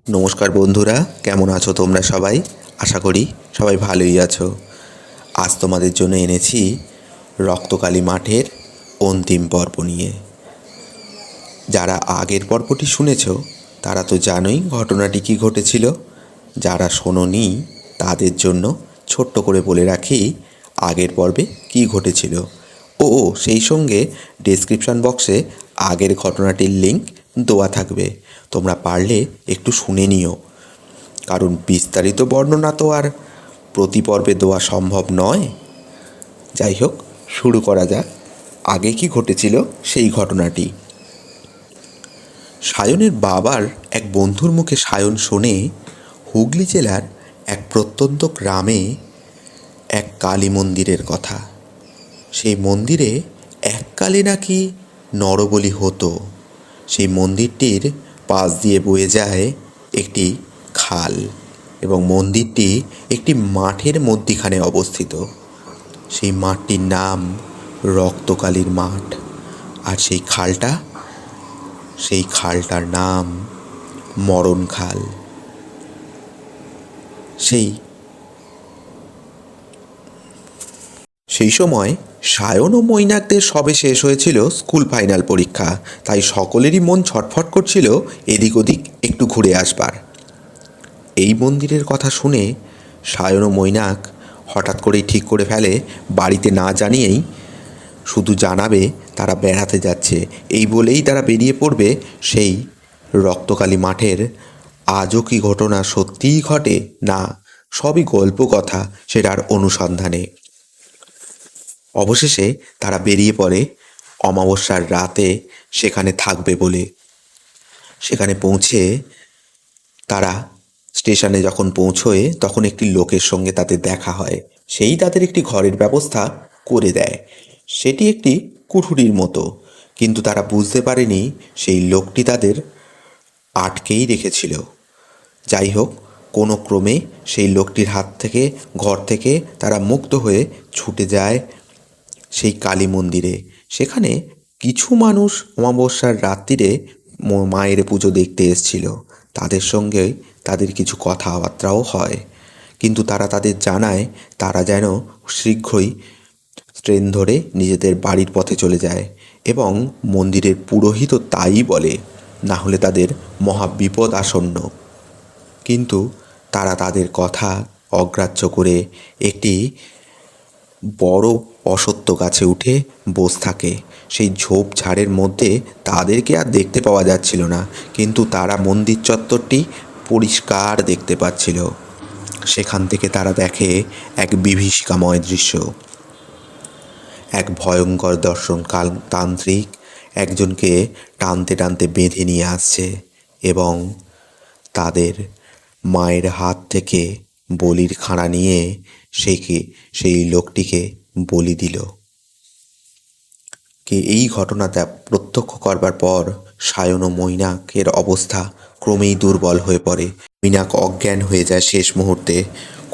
নমস্কার বন্ধুরা, কেমন আছো তোমরা সবাই? আশা করি সবাই ভালোই আছো। আজ তোমাদের জন্য এনেছি রক্তকালী মাঠের অন্তিম পর্ব নিয়ে। যারা আগের পর্বটি শুনেছো তারা তো জানোই ঘটনাটি কী ঘটেছিল। যারা শোনোনি তাদের জন্য ছোট্ট করে বলে রাখি আগের পর্বে কী ঘটেছিল। সেই সঙ্গে ডেসক্রিপশন বক্সে আগের ঘটনাটির লিঙ্ক দেওয়া থাকবে, তোমরা পারলে একটু শুনে নিও, কারণ বিস্তারিত বর্ণনা তো আর প্রতি পর্বে দেওয়া সম্ভব নয়। যাই হোক, শুরু করা যাক আগে কি ঘটেছিল সেই ঘটনাটি। সায়নের বাবার এক বন্ধুর মুখে সায়ন শোনে হুগলি জেলার এক প্রত্যন্ত গ্রামে এক কালী মন্দিরের কথা। সেই মন্দিরে এককালে নাকি নরবলি হতো। সেই মন্দিরটির পাশ দিয়ে বয়ে যায় একটি খাল এবং মন্দিরটি একটি মাঠের মধ্যিখানে অবস্থিত। সেই মাঠটির নাম রক্তকালীর মাঠ। আর সেই খালটার নাম মরণ খাল। সেই সময় সায়ন ও মৈনাকদের সবে শেষ হয়েছিল স্কুল ফাইনাল পরীক্ষা, তাই সকলেরই মন ছটফট করছিল এদিক ওদিক একটু ঘুরে আসবার। এই মন্দিরের কথা শুনে সায়ন ও মৈনাক হঠাৎ করেই ঠিক করে ফেলে বাড়িতে না জানিয়েই শুধু জানাবে তারা বেড়াতে যাচ্ছে। এই বলেই তারা বেরিয়ে পড়বে সেই রক্তকালী মাঠের। আজও কি ঘটনা সত্যিই ঘটে না সবই গল্প কথা সেটার অনুসন্ধানে। অবশেষে তারা বেরিয়ে পড়ে অমাবস্যার রাতে সেখানে থাকবে বলে। সেখানে পৌঁছে তারা স্টেশনে যখন পৌঁছয় তখন একটি লোকের সঙ্গে তাদের দেখা হয়। সেই তাদের একটি ঘরের ব্যবস্থা করে দেয়। সেটি একটি কুঠুরির মতো, কিন্তু তারা বুঝতে পারেনি সেই লোকটি তাদের আটকেই রেখেছিল। যাই হোক, কোনো ক্রমে সেই লোকটির হাত থেকে ঘর থেকে তারা মুক্ত হয়ে ছুটে যায় সেই কালী মন্দিরে। সেখানে কিছু মানুষ অমাবস্যার রাত্রিরে মায়ের পুজো দেখতে এসেছিল। তাদের সঙ্গে তাদের কিছু কথাবার্তাও হয়, কিন্তু তারা তাদের জানায় তারা যেন শীঘ্রই ট্রেন ধরে নিজেদের বাড়ির পথে চলে যায় এবং মন্দিরের পুরোহিতও তাই বলে, না হলে তাদের মহা বিপদ আসন্ন। কিন্তু তারা তাদের কথা অগ্রাহ্য করে একটি বড় অশ্বত্থ গাছে উঠে বসে থাকে। সেই ঝোপঝাড়ের মধ্যে তাদেরকে আর দেখতে পাওয়া যাচ্ছিল না, কিন্তু তারা মন্দির চত্বরটি পরিষ্কার দেখতে পাচ্ছিল। সেখান থেকে তারা দেখে এক বিভীষিকাময় দৃশ্য। এক ভয়ঙ্কর তান্ত্রিক একজনকে টানতে টানতে বেঁধে নিয়ে আসছে এবং তাদের মায়ের হাত থেকে বলির খাঁড়া নিয়ে সেই লোকটিকে বলি দিল। এই ঘটনাটা প্রত্যক্ষ করবার পর সায়ন ও মৈনাকের অবস্থা ক্রমেই দুর্বল হয়ে পড়ে। মৈনাক অজ্ঞান হয়ে যায় শেষ মুহূর্তে।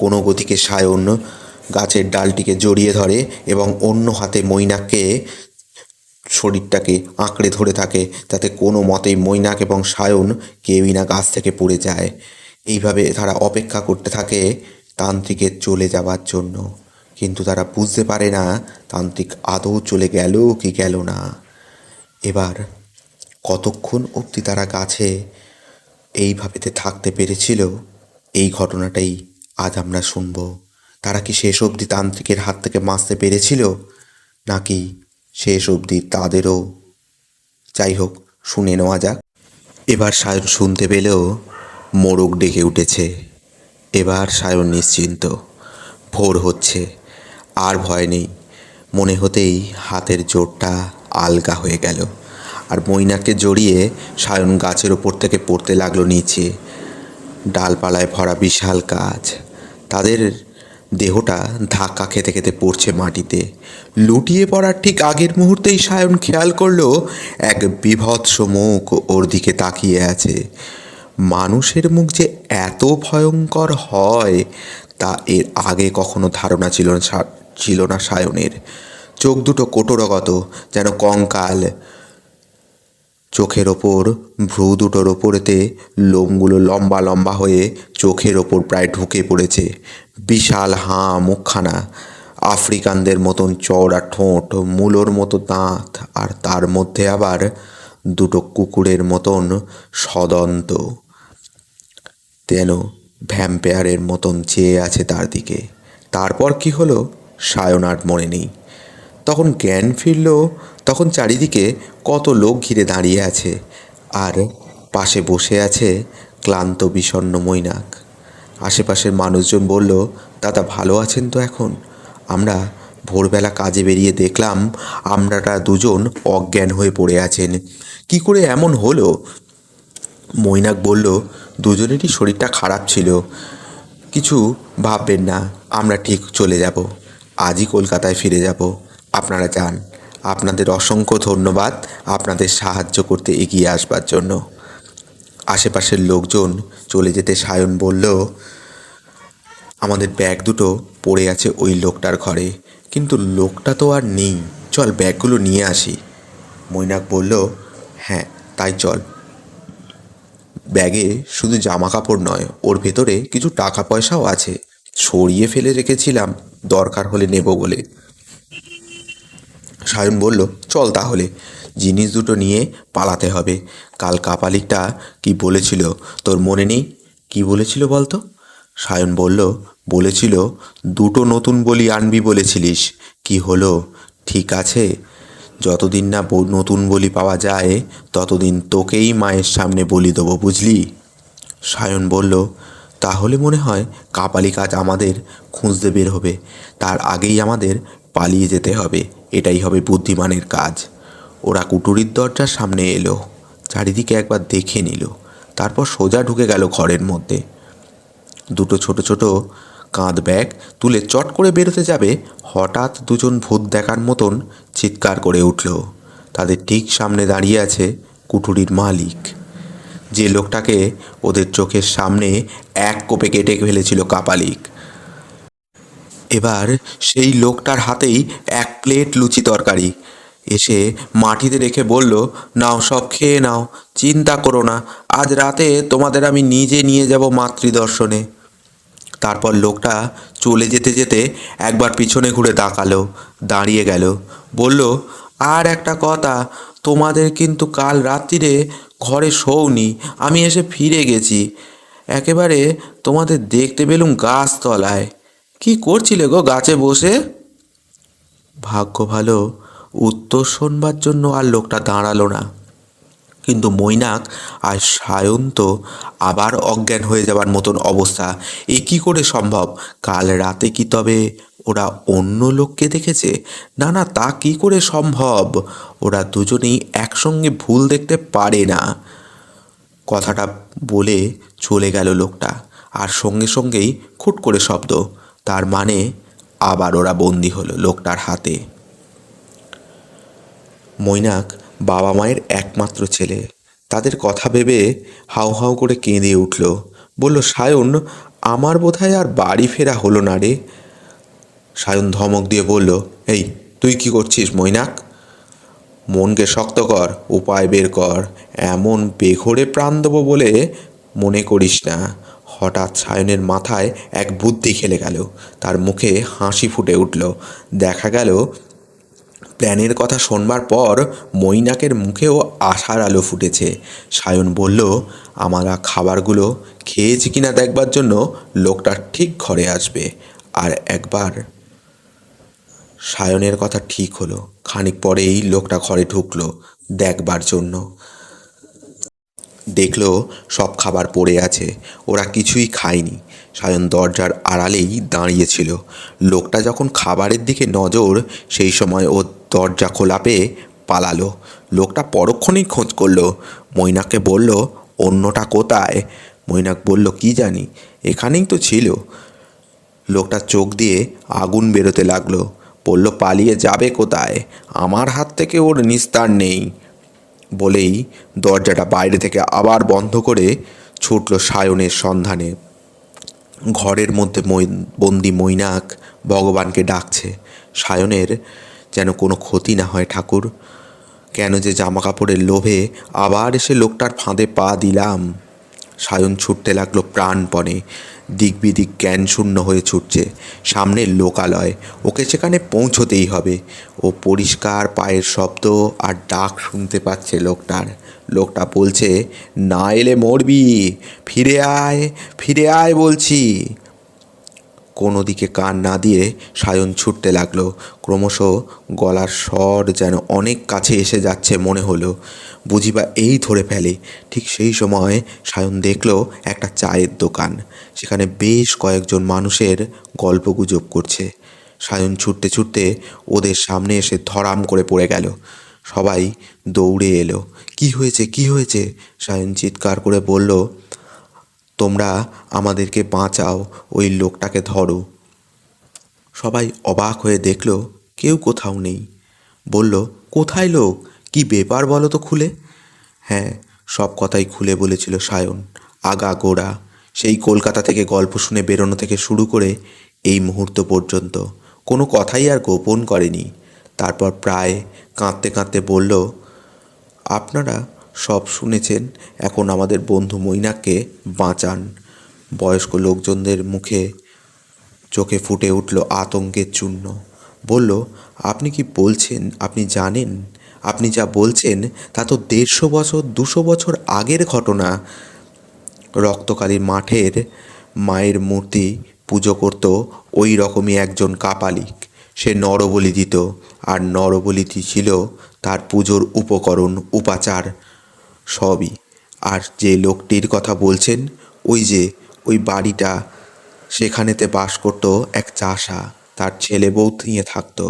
কোনো গতিকে সায়ন গাছের ডালটিকে জড়িয়ে ধরে এবং অন্য হাতে মৈনাককে শরীরটাকে আঁকড়ে ধরে থাকে, যাতে কোনো মতেই মৈনাক এবং সায়ন কেউই না গাছ থেকে পড়ে যায়। এইভাবে তারা অপেক্ষা করতে থাকে তান্ত্রিকের চলে যাবার জন্য, কিন্তু তারা বুঝতে পারে না তান্ত্রিক আদৌ চলে গেল কি গেল না। এবার কতক্ষণ অবধি তারা গাছে এইভাবেতে থাকতে পেরেছিল, এই ঘটনাটাই আজ আমরা শুনব। তারা কি শেষ অবধি তান্ত্রিকের হাত থেকে বাঁচতে পেরেছিল, নাকি শেষ অবধি তাদেরও? যাই হোক, শুনে নেওয়া যাক। এবার সায়ন শুনতে পেলেও মোরগ ডেকে উঠেছে। এবার সায়ন নিশ্চিন্ত। ভোর হচ্ছে, আর ভয় নেই। মনে হতেই হাতের জোরটা আলগা হয়ে গেল, আর মৈনাককে জড়িয়ে সায়ন গাছের ওপর থেকে পড়তে লাগলো নিচে। ডালপালায় ভরা বিশাল গাছ, তাদের দেহটা ধাক্কা খেতে খেতে পড়ছে মাটিতে। লুটিয়ে পড়ার ঠিক আগের মুহূর্তেই সায়ন খেয়াল করলো এক বীভৎস মুখ ওর দিকে তাকিয়ে আছে। মানুষের মুখ যে এত ভয়ঙ্কর হয় তা এর আগে কখনো ধারণা ছিল না সায়নের। চোখ দুটো কোটরগত, যেন কঙ্কাল। চোখের ওপর ভ্রু দুটোর ওপরেতে লোমগুলো লম্বা লম্বা হয়ে চোখের ওপর প্রায় ঢুকে পড়েছে। বিশাল হাঁ মুখখানা, আফ্রিকানদের মতন চওড়া ঠোঁট, মূলোর মতো দাঁত, আর তার মধ্যে আবার দুটো কুকুরের মতন সদন্ত, যেন ভ্যাম্পায়ারের মতন চেয়ে আছে তার দিকে। তারপর কি হলো সায়ন আর মনে নেই। তখন জ্ঞান ফিরল, তখন চারিদিকে কত লোক ঘিরে দাঁড়িয়ে আছে, আর পাশে বসে আছে ক্লান্ত বিষণ্ণ মৈনাক। আশেপাশের মানুষজন বলল, দাদা ভালো আছেন তো এখন? আমরা ভোরবেলা কাজে বেরিয়ে দেখলাম আপনারা দুজন অজ্ঞান হয়ে পড়ে আছেন। কি করে এমন হলো? মৈনাক বলল, দুজনেরই শরীরটা খারাপ ছিল। কিছু ভাববেন না, আমরা ঠিক চলে যাব। আজই কলকাতায় ফিরে যাব। আপনারা যান। আপনাদের অসংখ্য ধন্যবাদ আপনাদের সাহায্য করতে এগিয়ে আসবার জন্য। আশেপাশের লোকজন চলে যেতে সায়ন বলল, আমাদের ব্যাগ দুটো পড়ে আছে ওই লোকটার ঘরে, কিন্তু লোকটা তো আর নেই। চল ব্যাগগুলো নিয়ে আসি। মৈনাক বলল, হ্যাঁ তাই চল। ব্যাগে শুধু জামা কাপড় নয়, ওর ভেতরে কিছু টাকা পয়সাও আছে। সরিয়ে ফেলে রেখেছিলাম, দরকার হলে নেব বলে। সায়ন বলল, চল তাহলে, জিনিস দুটো নিয়ে পালাতে হবে। কাল কাপালিকটা কি বলেছিল তোর মনে নেই? কি বলেছিল বলতো? সায়ন বলল, বলেছিল দুটো নতুন বলি আনবি বলেছিলিস। কি হলো? ঠিক আছে, যতদিন না নতুন বলি পাওয়া যায় ততদিন তোকেই মায়ের সামনে বলি দেবো, বুঝলি? সায়ন বলল, তাহলে মনে হয় কাপালিক আজ আমাদের খুঁজতে বের হবে। তার আগেই আমাদের পালিয়ে যেতে হবে, এটাই হবে বুদ্ধিমানের কাজ। ওরা কুটুরির দরজার সামনে এলো, চারিদিকে একবার দেখে নিল, তারপর সোজা ঢুকে গেল ঘরের মধ্যে। দুটো ছোট ছোট কাঁধ ব্যাগ তুলে চট করে বেরোতে যাবে, হঠাৎ দুজন ভূত দেখার মতন চিৎকার করে উঠল। তাদের ঠিক সামনে দাঁড়িয়ে আছে কুঠুরির মালিক, যে লোকটাকে ওদের চোখের সামনে এক কোপে কেটে ফেলেছিল কাপালিক। এবার সেই লোকটার হাতেই এক প্লেট লুচি তরকারি এসে মাটিতে রেখে বলল, নাও সব খেয়ে নাও, চিন্তা করো না, আজ রাতে তোমাদের আমি নিজে নিয়ে যাব মাতৃদর্শনে। তারপর লোকটা চলে যেতে যেতে একবার পিছনে ঘুরে তাকালো, দাঁড়িয়ে গেল, বলল, আর একটা কথা, তোমাদের কিন্তু কাল রাত্রিরে ঘরে শোওনি, আমি এসে ফিরে গেছি। একেবারে তোমাদের দেখতে পেলুম গাছতলায়। কি করছিলে গো গাছে বসে? ভাগ্য ভালো, উত্তর শোনবার জন্য আর লোকটা দাঁড়ালো না। কিন্তু মৈনাক আর সায়ন তো আবার অজ্ঞান হয়ে যাবার মতন অবস্থা। এ কী করে সম্ভব? কাল রাতে কি তবে ওরা অন্য লোককে দেখেছে? না না, তা কি করে সম্ভব? ওরা দুজনেই একসঙ্গে ভুল দেখতে পারে না। কথাটা বলে চলে গেল লোকটা, আর সঙ্গে সঙ্গেই খুট করে শব্দ। তার মানে আবার ওরা বন্দি হলো লোকটার হাতে। মৈনাক বাবা মায়ের একমাত্র ছেলে। তাদের কথা ভেবে হাউ হাউ করে কেঁদে উঠল। বলল, সায়ন, আমার বোধহয় আর বাড়ি ফেরা হলো না রে। সায়ন ধমক দিয়ে বলল, এই তুই কি করছিস মৈনাক? মনকে শক্ত কর, উপায় বের কর। এমন বেঘোরে প্রাণ দেবো বলে মনে করিস না। হঠাৎ সায়নের মাথায় এক বুদ্ধি খেলে গেল, তার মুখে হাসি ফুটে উঠল। দেখা গেল প্ল্যানের কথা শোনবার পর মৈনাকের মুখেও আশার আলো ফুটেছে। সায়ন বলল, আমরা খাবারগুলো খেয়েছি কিনা দেখবার জন্য লোকটা ঠিক ঘরে আসবে। আর একবার সায়নের কথা ঠিক হলো, খানিক পরেই লোকটা ঘরে ঢুকলো দেখবার জন্য। দেখলো সব খাবার পড়ে আছে, ওরা কিছুই খায়নি। সায়ন দরজার আড়ালেই দাঁড়িয়েছিল। লোকটা যখন খাবারের দিকে নজর, সেই সময় ও দরজা খোলা পেয়ে পালালো। লোকটা পরক্ষণেই খোঁজ করলো, মৈনাককে বলল, অন্যটা কোথায়? মৈনাক বলল, কি জানি, এখানেই তো ছিল। লোকটা চোখ দিয়ে আগুন বেরোতে লাগলো, বলল, পালিয়ে যাবে কোথায়? আমার হাত থেকে ওর নিস্তার নেই। বলেই দরজাটা বাইরে থেকে আবার বন্ধ করে ছুটল সায়নের সন্ধানে। ঘরের মধ্যে বন্দি মৈনাক ভগবানকে ডাকছে, সায়নের যেন কোনো ক্ষতি না হয় ঠাকুর। কেন যে জামা কাপড়ের লোভে আবার এসে লোকটার ফাঁদে পা দিলাম। সায়ন ছুটতে লাগলো প্রাণপণে, দিক বিদিক জ্ঞান শূন্য হয়ে ছুটছে। সামনের লোকালয়, ওকে সেখানে পৌঁছতেই হবে। ও পরিষ্কার পায়ের শব্দ আর ডাক শুনতে পাচ্ছে লোকটার। লোকটা বলছে, না এলে মরবি, ফিরে আয়, ফিরে আয় বলছি। কোনো দিকে কান না দিয়ে সায়ন ছুটতে লাগলো। ক্রমশ গলার স্বর যেন অনেক কাছে এসে যাচ্ছে মনে হলো। বুঝিবা এই ধরে ফেলে। ঠিক সেই সময় সায়ন দেখলো একটা চায়ের দোকান। সেখানে বেশ কয়েকজন মানুষের গল্পগুজব করছে। সায়ন ছুটতে ছুটতে ওদের সামনে এসে ধরাম করে পড়ে গেল। সবাই দৌড়ে এলো। কি হয়েছে, কি হয়েছে? সায়ন চিৎকার করে বলল, তোমরা আমাদেরকে বাঁচাও, ওই লোকটাকে ধরো। সবাই অবাক হয়ে দেখল কেউ কোথাও নেই। বলল, কোথায় লোক? কি ব্যাপার বলো তো খুলে। হ্যাঁ, সব কথাই খুলে বলেছিল সায়ন, আগা গোড়া। সেই কলকাতা থেকে গল্প শুনে বেরোনো থেকে শুরু করে এই মুহূর্ত পর্যন্ত কোনো কথাই আর গোপন করেনি। তারপর প্রায় কাঁদতে কাঁদতে বলল, আপনারা সব শুনেছেন, এখন আমাদের বন্ধু মৈনাককে বাঁচান। বয়স্ক লোকজনদের মুখে চোখে ফুটে উঠল আতঙ্কের চূর্ণ। বলল, আপনি কি বলছেন? আপনি জানেন? আপনি যা বলছেন তা তো 150 বছর 200 বছর আগের ঘটনা। রক্তকালীর মাঠের মায়ের মূর্তি পুজো করত ওই রকমই একজন কাপালিক। সে নরবলি দিত, আর নরবলিটি ছিল তার পুজোর উপকরণ, উপাচার সবই। আর যে লোকটির কথা বলছেন, ওই যে ওই বাড়িটা, সেখানেতে বাস করত এক চাষা, তার ছেলে বউ নিয়ে থাকতো।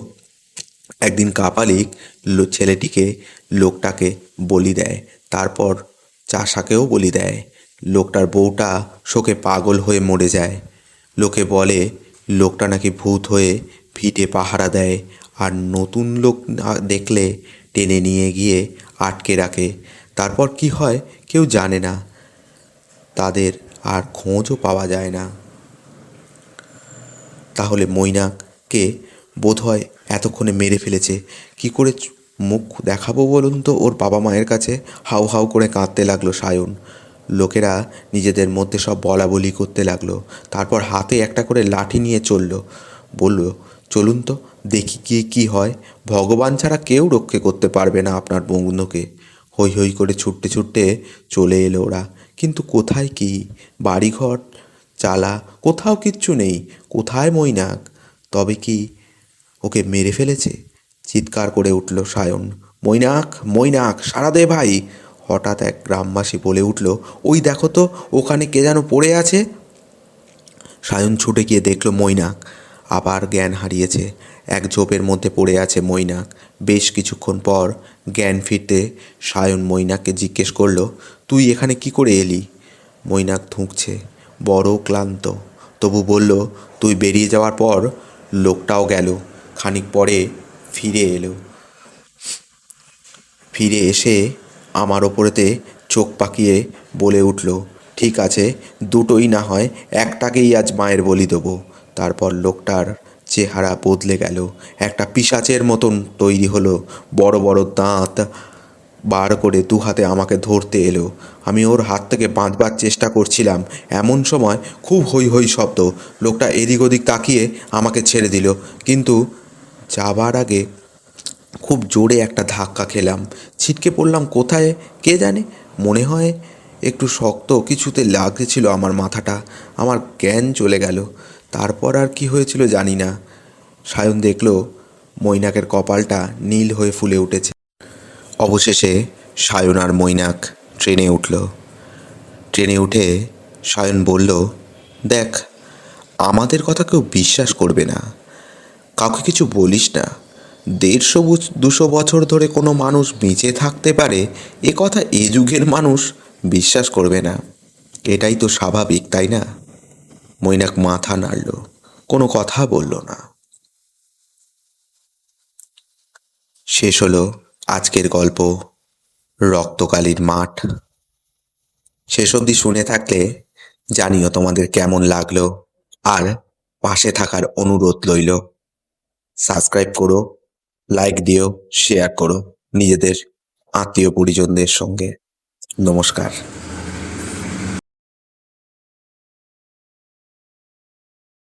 একদিন কাপালিক ছেলেটিকে লোকটাকে বলি দেয়, তারপর চাষাকেও বলি দেয়। লোকটার বউটা শোকে পাগল হয়ে মরে যায়। লোকে বলে লোকটা নাকি ভূত হয়ে ভিটে পাহারা দেয়, আর নতুন লোক দেখলে টেনে নিয়ে গিয়ে আটকে রাখে। তারপর কি হয় কেউ জানে না, তাদের আর খোঁজও পাওয়া যায় না। তাহলে মৈনাককে বোধহয় এতক্ষণে মেরে ফেলেছে। কি করে মুখ দেখাবো বলুন তো ওর বাবা মায়ের কাছে? হাউ হাউ করে কাঁদতে লাগলো সায়ন। লোকেরা নিজেদের মধ্যে সব বলা বলি করতে লাগলো। তারপর হাতে একটা করে লাঠি নিয়ে চলল। বলল, চলুন তো দেখি গিয়ে কী হয়। ভগবান ছাড়া কেউ রক্ষে করতে পারবে না আপনার বন্ধুকে। হৈ হৈ করে ছুটতে ছুটতে চলে এলো ওরা। কিন্তু কোথায় কি বাড়িঘর চালা, কোথাও কিচ্ছু নেই। কোথায় মৈনাক? তবে কি ওকে মেরে ফেলেছে? চিৎকার করে উঠল সায়ন, মৈনাক, মৈনাক, সারা দে ভাই। হঠাৎ এক গ্রামবাসী বলে উঠল, ওই দেখো তো, ওখানে কে যেন পড়ে আছে। সায়ন ছুটে গিয়ে দেখল মৈনাক আবার জ্ঞান হারিয়েছে। এক ঝোপের মধ্যে পড়ে আছে মৈনাক। বেশ কিছুক্ষণ পর জ্ঞান ফিরতে সায়ন মৈনাককে জিজ্ঞেস করল, তুই এখানে কি করে এলি? মৈনাক ধুঁকছে, বড় ক্লান্ত। তবু বলল, তুই বেরিয়ে যাওয়ার পর লোকটাও গেল। খানিক পরে ফিরে এলো। ফিরে এসে আমার ওপরেতে চোখ পাকিয়ে বলে উঠল, ঠিক আছে, দুটোই না হয় একটাকেই আজ মায়ের বলি দেবো। তারপর লোকটার চেহারা বদলে গেল, একটা পিশাচের মতন তৈরি হলো। বড় বড় দাঁত বার করে দু হাতে আমাকে ধরতে এলো। আমি ওর হাত থেকে বাঁচবার চেষ্টা করছিলাম, এমন সময় খুব হৈ হৈ শব্দ। লোকটা এদিক ওদিক তাকিয়ে আমাকে ছেড়ে দিল, কিন্তু যাবার আগে খুব জোরে একটা ধাক্কা খেলাম। ছিটকে পড়লাম কোথায় কে জানে, মনে হয় একটু শক্ত কিছুতে লাগেছিল আমার মাথাটা। আমার জ্ঞান চলে গেল। তারপর আর কি হয়েছিল জানি না। সায়ন দেখল মৈনাকের কপালটা নীল হয়ে ফুলে উঠেছে। অবশেষে সায়ন আর মৈনাক ট্রেনে উঠল। ট্রেনে উঠে সায়ন বলল, দেখ, আমাদের কথা কেউ বিশ্বাস করবে না, কাউকে কিছু বলিস না। 150-200 বছর ধরে কোনো মানুষ বেঁচে থাকতে পারে এ কথা এ যুগের মানুষ বিশ্বাস করবে না। এটাই তো স্বাভাবিক, তাই না? মৈনাক মাথা নাড়ল, কোনো কথা বলল না। শেষ হলো আজকের গল্প, রক্তকালীর মাঠ। শেষ অবধি শুনে থাকলে জানিও তোমাদের কেমন লাগলো, আর পাশে থাকার অনুরোধ রইল। সাবস্ক্রাইব করো, লাইক দিও, শেয়ার করো। নিজেদের আত্মীয় পরিজনদের সঙ্গে। নমস্কার।